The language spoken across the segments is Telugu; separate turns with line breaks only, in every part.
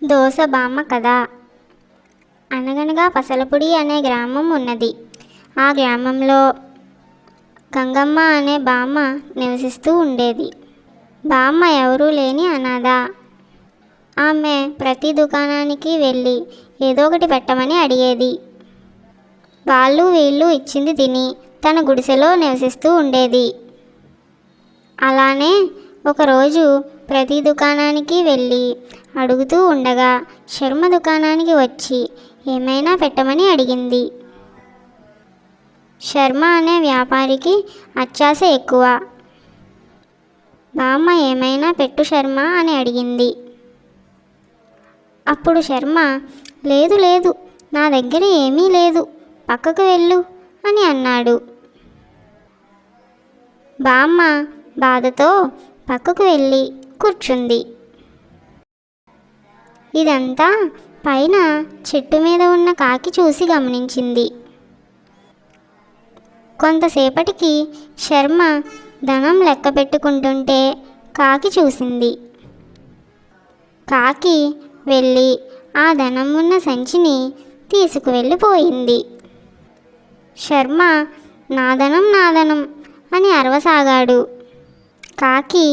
దోస బామ్మ కథ. అనగనగా పసలపూడి అనే గ్రామం ఉన్నది. ఆ గ్రామంలో గంగమ్మ అనే బామ్మ నివసిస్తూ ఉండేది. బామ్మ ఎవరూ లేని అనాథ. ఆమె ప్రతి దుకాణానికి వెళ్ళి ఏదో ఒకటి పెట్టమని అడిగేది. వాళ్ళు వీళ్ళు ఇచ్చింది తిని తన గుడిసెలో నివసిస్తూ ఉండేది. అలానే ఒకరోజు ప్రతి దుకాణానికి వెళ్ళి అడుగుతూ ఉండగా శర్మ దుకాణానికి వచ్చి ఏమైనా పెట్టమని అడిగింది. శర్మ అనే వ్యాపారికి అత్యాశ ఎక్కువ. బామ్మ ఏమైనా పెట్టు శర్మ అని అడిగింది. అప్పుడు శర్మ లేదు లేదు, నా దగ్గర ఏమీ లేదు, పక్కకు వెళ్ళు అని అన్నాడు. బామ్మ బాధతో పక్కకు వెళ్ళి కూర్చుంది. ఇదంతా పైన చెట్టు మీద ఉన్న కాకి చూసి గమనించింది. కొంతసేపటికి శర్మ ధనం లెక్క పెట్టుకుంటుంటే కాకి చూసింది. కాకి వెళ్ళి ఆ ధనం ఉన్న సంచిని తీసుకువెళ్ళిపోయింది. శర్మ నా ధనం అని అరవసాగాడు. కాకి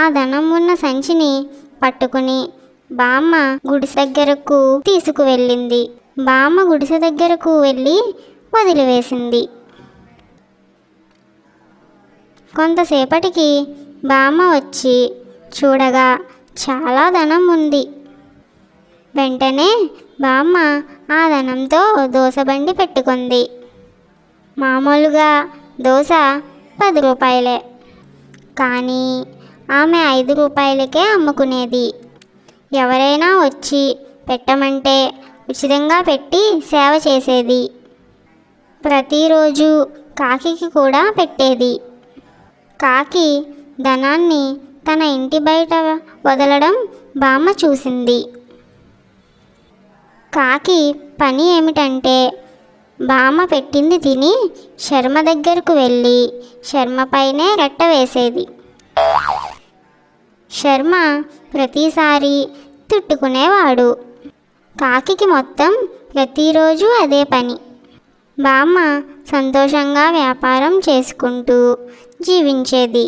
ఆ ధనం ఉన్న సంచిని పట్టుకుని బామ్మ గుడిసె దగ్గరకు తీసుకువెళ్ళింది. బామ్మ గుడిసె దగ్గరకు వెళ్ళి వదిలివేసింది. కొంతసేపటికి బామ్మ వచ్చి చూడగా చాలా ధనం ఉంది. వెంటనే బామ్మ ఆ ధనంతో దోసబండి పెట్టుకుంది. మామూలుగా దోశ 10 రూపాయలే, కానీ ఆమె 5 రూపాయలకే అమ్ముకునేది. ఎవరైనా వచ్చి పెట్టమంటే ఉచితంగా పెట్టి సేవ చేసేది. ప్రతిరోజు కాకికి కూడా పెట్టేది. కాకి ధనాన్ని తన ఇంటి బయట వదలడం బామ్మ చూసింది. కాకి పని ఏమిటంటే బామ్మ పెట్టింది తిని శర్మ దగ్గరకు వెళ్ళి శర్మపైనే రెట్ట వేసేది. శర్మ ప్రతిసారి తిట్టుకునేవాడు. కాకికి మొత్తం ప్రతిరోజు అదే పని. బామ్మ సంతోషంగా వ్యాపారం చేసుకుంటూ జీవించేది.